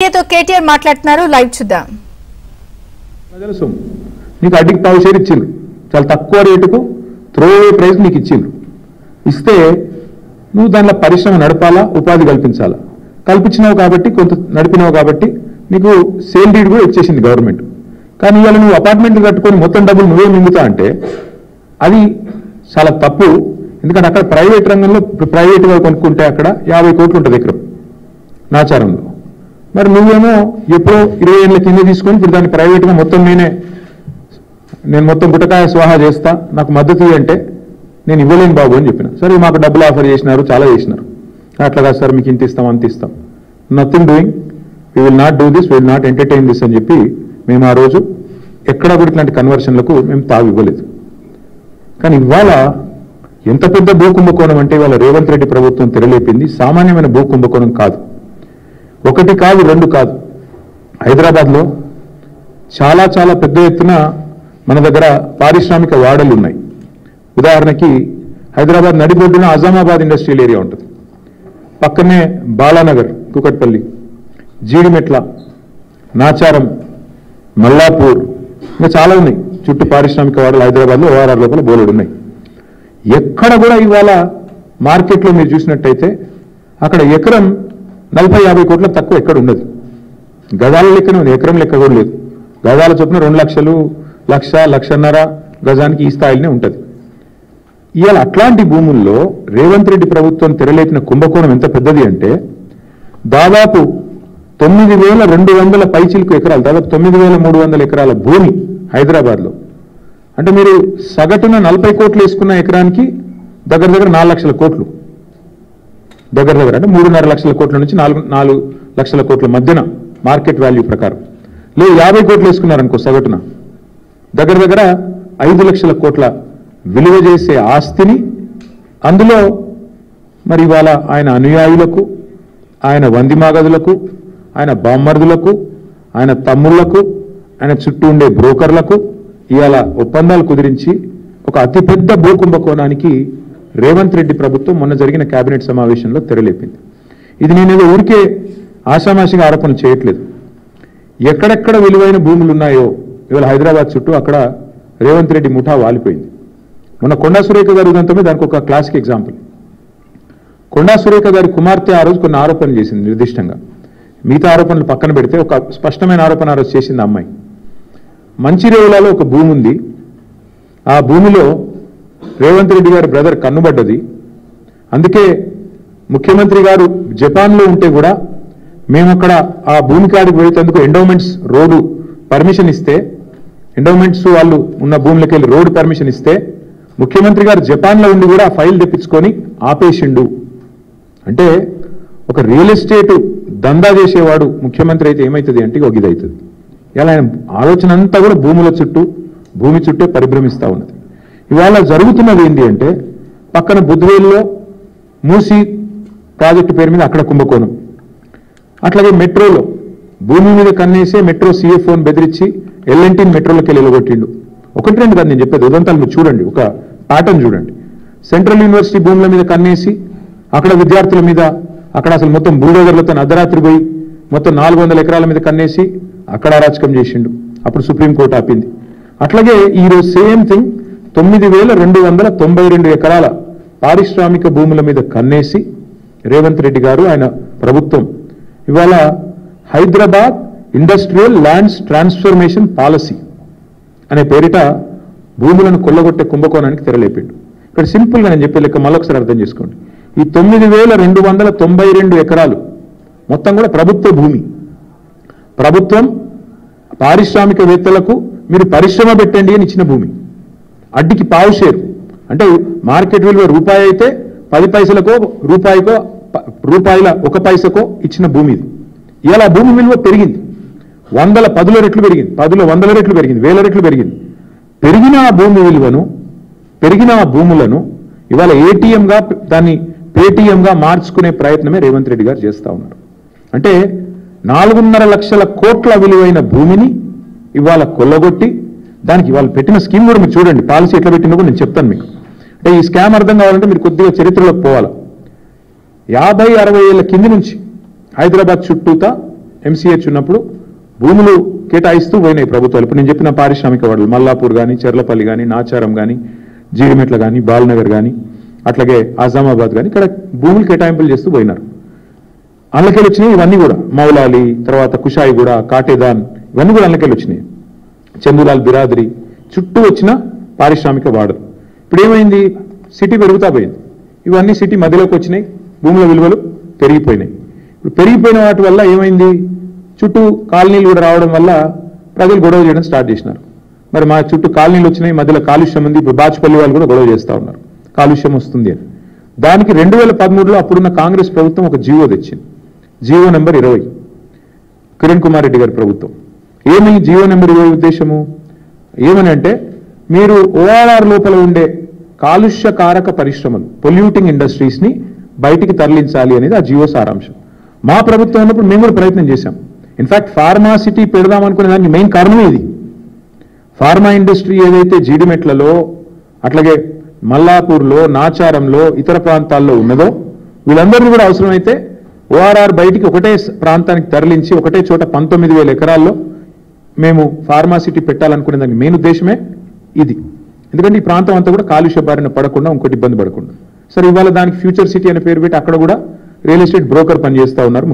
మీడియాతో కేటీఆర్ మాట్లాడుతున్నారు, లైవ్ చూద్దాం. ప్రజల సొమ్ము నీకు అడ్డికి పావు షేర్ ఇచ్చిండ్రు, చాలా తక్కువ రేటుకు త్రో ప్రైస్ నీకు ఇచ్చిండ్రు. ఇస్తే నువ్వు దానిలో పరిశ్రమ నడపాలా, ఉపాధి కల్పించాలా. కల్పించినావు కాబట్టి, కొంత నడిపినావు కాబట్టి నీకు సేల్ డీడ్ కూడా ఇచ్చేసింది గవర్నమెంట్. కానీ ఇవాళ నువ్వు అపార్ట్మెంట్లు కట్టుకొని మొత్తం డబ్బులు నువ్వే మింగుతా అంటే అది చాలా తప్పు. ఎందుకంటే అక్కడ ప్రైవేట్ రంగంలో ప్రైవేట్గా కొనుక్కుంటే అక్కడ 50 కోట్లు ఉంటుంది ఎకరం నాచారంలో. మరి నువ్వేమో ఎప్పుడో 20 ఏళ్ళ కింద తీసుకొని ఇప్పుడు దాన్ని ప్రైవేట్గా మొత్తం నేను మొత్తం గుటకాయ స్వాహా చేస్తా, నాకు మద్దతు అంటే నేను ఇవ్వలేను బాబు అని చెప్పిన. సరే మాకు డబ్బులు ఆఫర్ చేసినారు, చాలా చేసినారు. అట్లా కాదు సార్, మీకు ఇంత ఇస్తాం అంత ఇస్తాం, nothing doing, we will not do this, we will not entertain this అని చెప్పి మేము ఆ రోజు ఎక్కడా కూడా ఇట్లాంటి కన్వర్షన్లకు మేము తావు ఇవ్వలేదు. కానీ ఇవాళ ఎంత పెద్ద భూ కుంభకోణం అంటే ఇవాళ రేవంత్ రెడ్డి ప్రభుత్వం తెరలేపింది సామాన్యమైన భూ కుంభకోణం కాదు. 1 కాదు 2 కాదు, హైదరాబాద్లో చాలా చాలా పెద్ద ఎత్తున మన దగ్గర పారిశ్రామిక వాడలు ఉన్నాయి. ఉదాహరణకి హైదరాబాద్ నడిబొడ్డున అజామాబాద్ ఇండస్ట్రియల్ ఏరియా ఉంటుంది, పక్కనే బాలానగర్, కూకట్పల్లి, జీడిమెట్ల, నాచారం, మల్లాపూర్, ఇంకా చాలా ఉన్నాయి చుట్టూ పారిశ్రామిక వాడలు హైదరాబాద్లో ఓఆర్ఆర్ లోపల బోలెడు ఉన్నాయి. ఎక్కడ కూడా ఇవాళ మార్కెట్లో మీరు చూసినట్టయితే అక్కడ ఎకరం 40-50 కోట్ల తక్కువ ఎక్కడ ఉండదు. గజాల లెక్కనే ఉంది, ఎకరం లెక్క కూడా లేదు. గజాల చొప్పున 2 లక్షలు, 1,00,000-1,50,000 గజానికి ఈ స్థాయిలోనే ఉంటుంది. ఇవాళ అట్లాంటి భూముల్లో రేవంత్ రెడ్డి ప్రభుత్వం తెరలేపిన కుంభకోణం ఎంత పెద్దది అంటే దాదాపు 9,200 పైచిలకు ఎకరాలు, దాదాపు 9,300 ఎకరాల భూమి హైదరాబాద్లో. అంటే మీరు సగటున 40 కోట్లు వేసుకున్న ఎకరానికి దగ్గర 4 లక్షల కోట్లు, దగ్గర అంటే 3.5 లక్షల కోట్ల నుంచి 4 లక్షల కోట్ల మధ్యన మార్కెట్ వాల్యూ ప్రకారం. లేదు 50 కోట్లు వేసుకున్నారనుకో సగటున దగ్గర 5 లక్షల కోట్ల విలువ చేసే ఆస్తిని, అందులో మరి ఇవాళ ఆయన అనుయాయులకు, ఆయన వందిమాగదులకు, ఆయన బామ్మర్దులకు, ఆయన తమ్ముళ్లకు, ఆయన చుట్టూ ఉండే బ్రోకర్లకు ఇవాళ ఒప్పందాలు కుదిరించి ఒక అతిపెద్ద భూ కుంభకోణానికి రేవంత్ రెడ్డి ప్రభుత్వం మొన్న జరిగిన కేబినెట్ సమావేశంలో తెరలేపింది. ఇది నేనేదో ఊరికే ఆషామాషిగా ఆరోపణలు చేయట్లేదు. ఎక్కడెక్కడ విలువైన భూములు ఉన్నాయో ఇవాళ హైదరాబాద్ చుట్టూ అక్కడ రేవంత్ రెడ్డి ముఠా వాలిపోయింది. మొన్న కొండా సురేఖ గారు ఉదంతమే దానికి ఒక క్లాసిక్ ఎగ్జాంపుల్. కొండా సురేఖ గారి కుమార్తె ఆ రోజు కొన్ని ఆరోపణలు చేసింది నిర్దిష్టంగా. మిగతా ఆరోపణలు పక్కన పెడితే ఒక స్పష్టమైన ఆరోపణ ఆ రోజు చేసింది అమ్మాయి. మంచిర్యాలలో ఒక భూమి ఉంది, ఆ భూమిలో రేవంత్ రెడ్డి గారి బ్రదర్ కన్నుబడ్డది. అందుకే ముఖ్యమంత్రి గారు జపాన్లో ఉంటే కూడా మేము అక్కడ ఆ భూమి కాడికి పోయేందుకు ఎండోమెంట్స్ రోడ్డు పర్మిషన్ ఇస్తే, ఎండోమెంట్స్ వాళ్ళు ఉన్న భూములకి వెళ్ళి రోడ్డు పర్మిషన్ ఇస్తే ముఖ్యమంత్రి గారు జపాన్లో ఉండి కూడా ఆ ఫైల్ తెప్పించుకొని ఆపేసిండు. అంటే ఒక రియల్ ఎస్టేట్ దందా చేసేవాడు ముఖ్యమంత్రి అయితే ఏమవుతుంది అంటే ఒక ఇది అవుతుంది. ఇలా ఆయన ఆలోచన అంతా కూడా భూమి చుట్టే పరిభ్రమిస్తూ ఉన్నది. ఇవాళ జరుగుతున్నది ఏంటి అంటే పక్కన బుద్వేల్లో మూసీ ప్రాజెక్టు పేరు మీద అక్కడ కుంభకోణం, అట్లాగే మెట్రోలో భూమి మీద కన్నేసే మెట్రో CFOని బెదిరించి L&T మెట్రోలోకి వెళ్ళగొట్టిండు. 1-2 కాదు నేను చెప్పేది, ఉదంతాలు మీరు చూడండి, ఒక ప్యాటర్న్ చూడండి. సెంట్రల్ యూనివర్సిటీ భూముల మీద కన్నేసి అక్కడ విద్యార్థుల మీద అక్కడ అసలు మొత్తం బుల్డోజర్లతో అర్ధరాత్రి పోయి మొత్తం 400 ఎకరాల మీద కన్నేసి అక్కడ అరాచకం చేసిండు. అప్పుడు సుప్రీంకోర్టు ఆపింది. అట్లాగే ఈరోజు సేమ్ థింగ్ 9,292 ఎకరాల పారిశ్రామిక భూముల మీద కన్నేసి రేవంత్ రెడ్డి గారు ఆయన ప్రభుత్వం ఇవాళ Hyderabad industrial lands transformation policy అనే పేరిట భూములను కొల్లగొట్టే కుంభకోణానికి తెరలేపిండు. ఇక్కడ సింపుల్గా నేను చెప్పే లెక్క మళ్ళొకసారి అర్థం చేసుకోండి. ఈ 9,292 ఎకరాలు మొత్తం కూడా ప్రభుత్వ భూమి. ప్రభుత్వం పారిశ్రామికవేత్తలకు మీరు పరిశ్రమ పెట్టండి అని ఇచ్చిన భూమి, అడ్డికి పావు షేరు. అంటే మార్కెట్ విలువ రూపాయి అయితే 10 పైసలకో రూపాయల 1 పైసకో ఇచ్చిన భూమి ఇది. ఇలా భూమి విలువ పెరిగింది, 10 రెట్లు పెరిగింది, 100 రెట్లు పెరిగింది, 1000 రెట్లు పెరిగింది. పెరిగిన ఆ భూమి విలువను, పెరిగిన ఆ భూములను ఇవాళ ఏటీఎంగా దాన్ని పేటీఎంగా మార్చుకునే ప్రయత్నమే రేవంత్ రెడ్డి గారు చేస్తూ ఉన్నారు. అంటే 4.5 లక్షల కోట్ల విలువైన భూమిని ఇవాళ కొల్లగొట్టి దానికి ఇవాళ పెట్టిన స్కీమ్ కూడా మీరు చూడండి, పాలసీ ఎట్లా పెట్టిందో కూడా నేను చెప్తాను మీకు. అంటే ఈ స్కామ్ అర్థం కావాలంటే మీరు కొద్దిగా చరిత్రలోకి పోవాలి. 50-60 ఏళ్ల కింది నుంచి హైదరాబాద్ చుట్టూతా ఎంసీహెచ్ ఉన్నప్పుడు భూములు కేటాయిస్తూ పోయినాయి ప్రభుత్వాలు. ఇప్పుడు నేను చెప్పిన పారిశ్రామిక వాడలు మల్లాపూర్ కానీ, చెర్లపల్లి కానీ, నాచారం కానీ, జీడిమెట్ల కానీ, బాలనగర్ కానీ, అట్లాగే ఆజామాబాద్ కానీ ఇక్కడ భూములు కేటాయింపులు చేస్తూ పోయినారు. అందులోకి వచ్చినాయి ఇవన్నీ కూడా. మౌలాలి, తర్వాత కుషాయిగూడ, కాటేదాన్, ఇవన్నీ కూడా అందులోకి వచ్చినాయి. చందులాల్ బిరాదరి చుట్టూ వచ్చిన పారిశ్రామిక వాడలు. ఇప్పుడు ఏమైంది? సిటీ పెరుగుతా పోయింది. ఇవన్నీ సిటీ మధ్యలోకి వచ్చినాయి, భూముల విలువలు పెరిగిపోయినాయి. ఇప్పుడు పెరిగిపోయిన వాటి వల్ల ఏమైంది? చుట్టూ కాలనీలు కూడా రావడం వల్ల ప్రజలు గొడవ చేయడం స్టార్ట్ చేసినారు. మరి మా చుట్టూ కాలనీలు వచ్చినాయి, మధ్యలో కాలుష్యం ఉంది. ఇప్పుడు బాచుపల్లి వాళ్ళు కూడా గొడవ చేస్తూ ఉన్నారు కాలుష్యం వస్తుంది అని. దానికి 2013లో అప్పుడున్న కాంగ్రెస్ ప్రభుత్వం ఒక జీవో తెచ్చింది, జీవో నెంబర్ 20, కిరణ్ కుమార్ రెడ్డి గారి ప్రభుత్వం. ఏమి జీవో నెంబర్ 20 ఉద్దేశము? ఏమని అంటే, మీరు ఓఆర్ఆర్ లోపల ఉండే కాలుష్యకారక పరిశ్రమలు, పొల్యూటింగ్ ఇండస్ట్రీస్ ని బయటికి తరలించాలి అనేది ఆ జీవో సారాంశం. మా ప్రభుత్వం ఉన్నప్పుడు మేము కూడా ప్రయత్నం చేశాం. ఇన్ఫాక్ట్ ఫార్మా సిటీ పెడదాం అనుకునే దానికి మెయిన్ కారణమే ఇది. ఫార్మా ఇండస్ట్రీ ఏదైతే జీడిమెట్లలో, అట్లాగే మల్లాపూర్లో, నాచారంలో, ఇతర ప్రాంతాల్లో ఉన్నదో వీళ్ళందరినీ కూడా అవసరమైతే ఓఆర్ఆర్ బయటికి ఒకటే ప్రాంతానికి తరలించి ఒకటే చోట 19,000 ఎకరాల్లో మేము ఫార్మాసిటీ పెట్టాలనుకునే దానికి మెయిన్ ఉద్దేశమే ఇది. ఎందుకంటే ఈ ప్రాంతం అంతా కూడా కాలుష్య బారిన పడకుండా, ఇంకోటి ఇబ్బంది పడకుండా. సరే, ఇవాళ దానికి ఫ్యూచర్ సిటీ అనే పేరు పెట్టి అక్కడ కూడా రియల్ ఎస్టేట్ బ్రోకర్ పనిచేస్తూ ఉన్నారు.